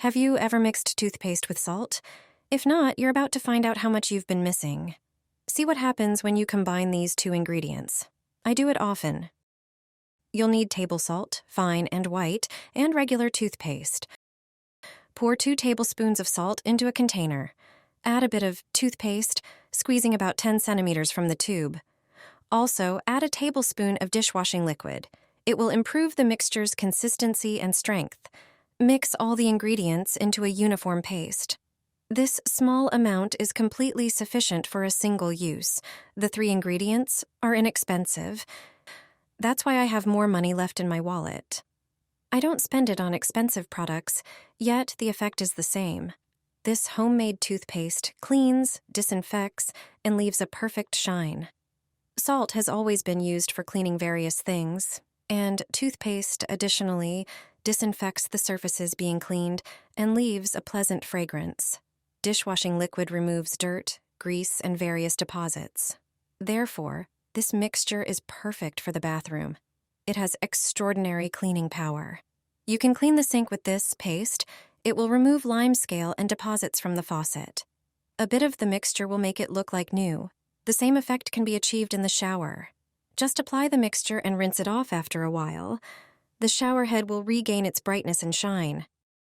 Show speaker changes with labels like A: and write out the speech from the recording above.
A: Have you ever mixed toothpaste with salt? If not, you're about to find out how much you've been missing. See what happens when you combine these two ingredients. I do it often. You'll need table salt, fine and white, and regular toothpaste. Pour 2 tablespoons of salt into a container. Add a bit of toothpaste, squeezing about 10 centimeters from the tube. Also, add a tablespoon of dishwashing liquid. It will improve the mixture's consistency and strength. Mix all the ingredients into a uniform paste. This small amount is completely sufficient for a single use. The 3 ingredients are inexpensive. That's why I have more money left in my wallet. I don't spend it on expensive products, yet the effect is the same. This homemade toothpaste cleans, disinfects, and leaves a perfect shine. Salt has always been used for cleaning various things, and toothpaste, additionally, disinfects the surfaces being cleaned and leaves a pleasant fragrance. Dishwashing liquid removes dirt, grease, and various deposits. Therefore, this mixture is perfect for the bathroom. It has extraordinary cleaning power. You can clean the sink with this paste. It will remove limescale and deposits from the faucet. A bit of the mixture will make it look like new. The same effect can be achieved in the shower. Just apply the mixture and rinse it off after a while. The shower head will regain its brightness and shine.